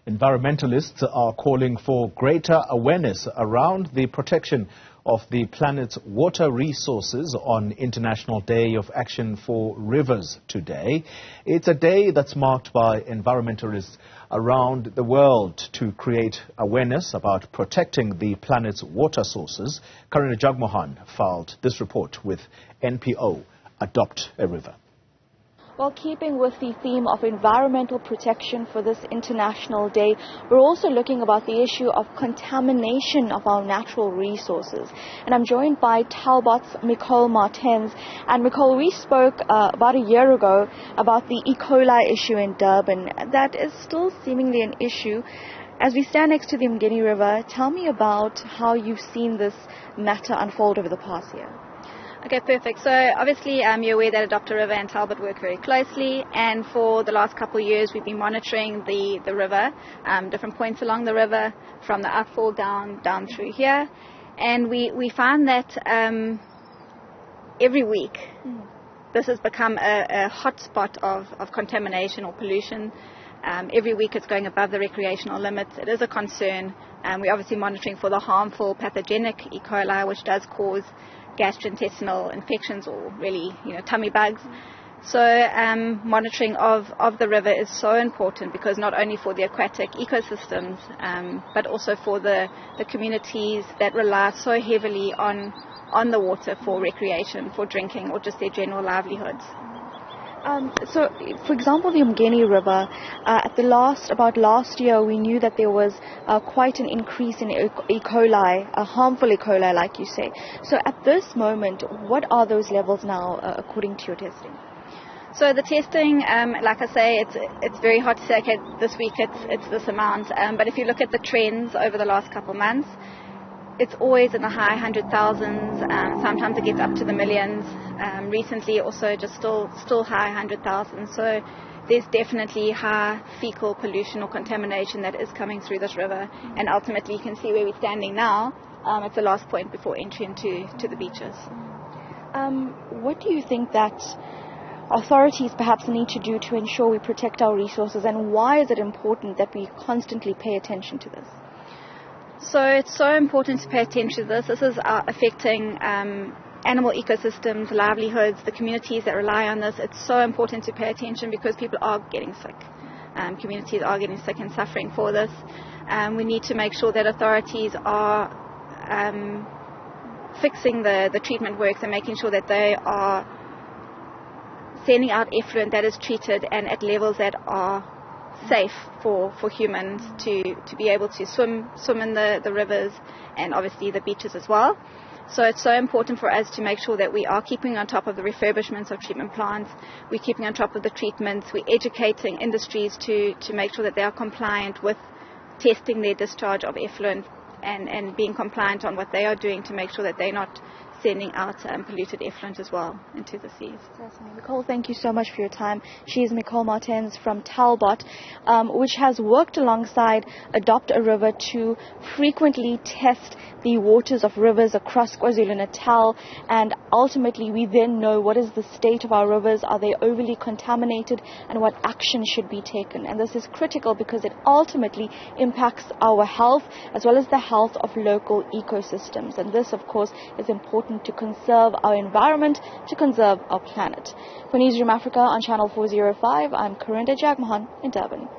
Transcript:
Environmentalists are calling for greater awareness around the protection of the planet's water resources on International Day of Action for Rivers today. It's a day that's marked by environmentalists around the world to create awareness about protecting the planet's water sources. Karinda Jagmohan filed this report with NPO Adopt a River. Well, keeping with the theme of environmental protection for this International Day, we're also looking about the issue of contamination of our natural resources. And I'm joined by Talbot's Nicole Martens. And Nicole, we spoke about a year ago about the E. coli issue in Durban. That is still seemingly an issue. As we stand next to the Mgeni River, tell me about how you've seen this matter unfold over the past year. Okay, perfect. So obviously you're aware that Adopt a River and Talbot work very closely, and for the last couple of years we've been monitoring the river, different points along the river, from the outfall down through here, and we find that every week this has become a hot spot of contamination or pollution. Every week it's going above the recreational limits. It is a concern. We're obviously monitoring for the harmful pathogenic E. coli, which does cause gastrointestinal infections, or really, tummy bugs. So monitoring of the river is so important, because not only for the aquatic ecosystems, but also for the communities that rely so heavily on the water for recreation, for drinking, or just their general livelihoods. So, for example, the Mgeni River, about last year, we knew that there was quite an increase in E. coli, harmful E. coli, like you say. So, at this moment, what are those levels now, according to your testing? So the testing, like I say, it's very hard to say, okay, this week it's this amount. But if you look at the trends over the last couple of months, it's always in the high 100,000s. Sometimes it gets up to the millions. Recently, also just still high 100,000. So there's definitely high fecal pollution or contamination that is coming through this river. And ultimately, you can see where we're standing now. It's the last point before entry to the beaches. What do you think that authorities perhaps need to do to ensure we protect our resources, and why is it important that we constantly pay attention to this? So it's so important to pay attention to this. This is affecting animal ecosystems, livelihoods, the communities that rely on this. It's so important to pay attention, because people are getting sick. Communities are getting sick and suffering for this. We need to make sure that authorities are fixing the treatment works and making sure that they are sending out effluent that is treated and at levels that are safe for humans to be able to swim in the rivers, and obviously the beaches as well. So it's so important for us to make sure that we are keeping on top of the refurbishments of treatment plants, we're keeping on top of the treatments, we're educating industries to make sure that they are compliant with testing their discharge of effluent, and being compliant on what they are doing to make sure that they're not sending out polluted effluent as well into the seas. Certainly. Nicole, thank you so much for your time. She is Nicole Martens from Talbot, which has worked alongside Adopt a River to frequently test the waters of rivers across KwaZulu-Natal, and ultimately we then know what is the state of our rivers, are they overly contaminated, and what action should be taken. And this is critical because it ultimately impacts our health as well as the health of local ecosystems. And this, of course, is important to conserve our environment, to conserve our planet. For Newzroom Afrika on Channel 405, I'm Karinda Jagmohan in Durban.